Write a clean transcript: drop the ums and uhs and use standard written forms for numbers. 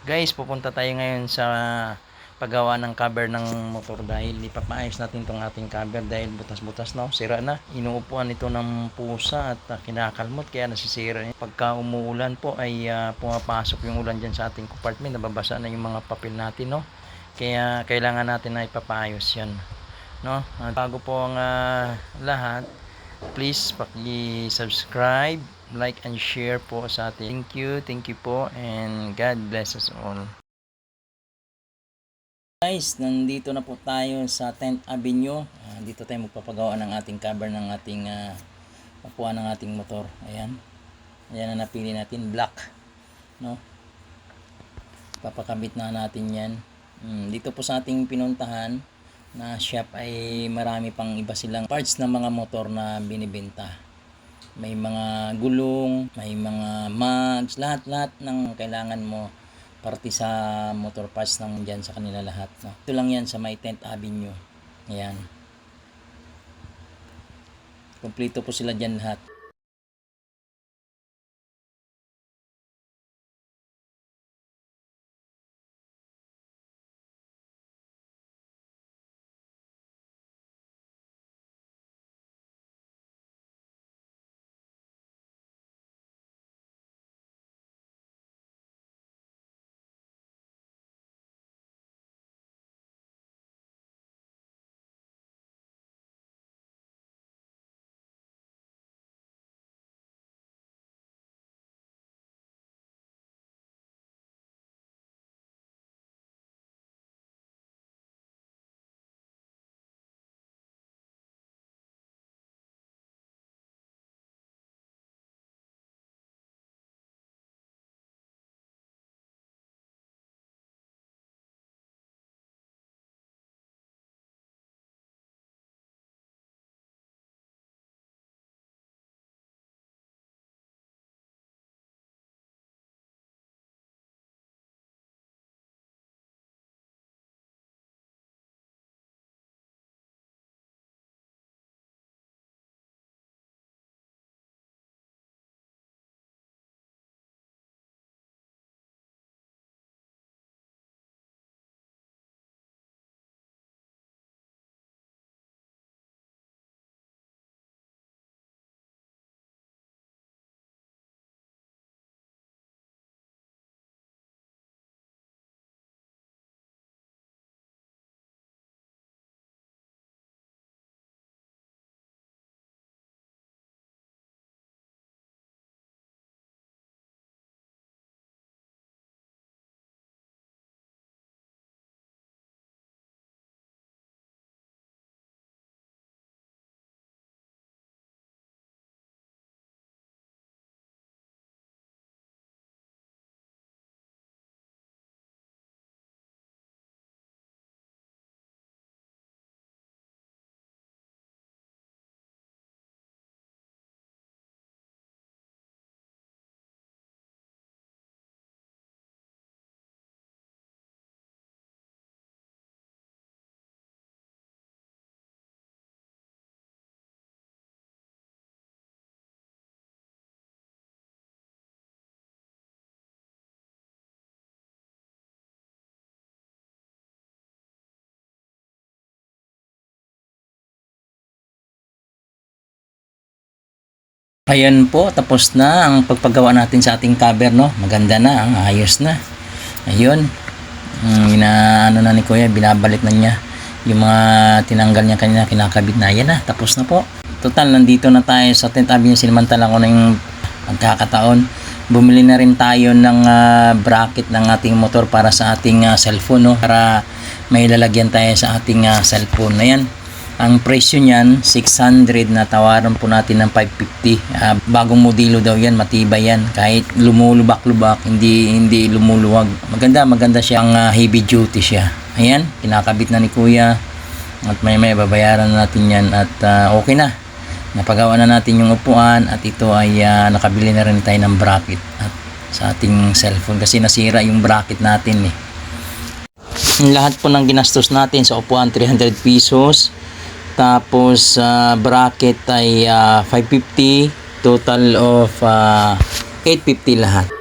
Guys, pupunta tayo ngayon sa paggawa ng cover ng motor dahil ipapaayos natin tong ating cover dahil butas-butas na, sira na. Inuupuan ito ng pusa at kinakalmot kaya nasisira. Pagka umuulan po ay pumapasok yung ulan dyan sa ating compartment, nababasa na yung mga papel natin, no? Kaya kailangan natin na ipapaayos yan, no? At bago po ang lahat, please paki-subscribe, like and share po sa atin. Thank you po, and God bless us all. Guys, nandito na po tayo sa 10th Avenue. Dito tayo magpapagawa ng ating cover ng ating upuan ng ating motor. Ayan. Ayan na napili natin, black, no? Papakabit na natin 'yan. Dito po sa ating pinuntahan na shop ay marami pang iba silang parts ng mga motor na binibenta. May mga gulong, may mga mags, lahat ng kailangan mo parte sa motor parts ng dyan sa kanila lahat, no? Ito lang yan sa may 10th Avenue. Ayan. Kompleto po sila dyan lahat. Ayan po, tapos na ang pagpagawa natin sa ating cover, no? Maganda na, ang ayos na. Ayun. Ano na ni Kuya, binabalik na niya yung mga tinanggal niya kanina, kinakabit na. Ayan na, tapos na po. Total, nandito na tayo sa 10th Avenue. Sinamantala ko na yung pagkakataon. Bumili na rin tayo ng bracket ng ating motor para sa ating cellphone, no? Para may lalagyan tayo sa ating cellphone. Ayan. Ang presyo niyan 600, na tawaran po natin ng 550. Bagong modelo daw yan, matibay yan. Kahit lumulubak-lubak, hindi lumuluwag. Maganda siya, ang heavy duty siya. Ayan, kinakabit na ni Kuya. At may babayaran na natin yan at okay na. Napagawa na natin yung upuan at ito ay nakabili na rin tayo ng bracket at sa ating cellphone kasi nasira yung bracket natin eh. Lahat po ng ginastos natin sa upuan 300 pesos. Tapos bracket ay 550, total of 850 lahat.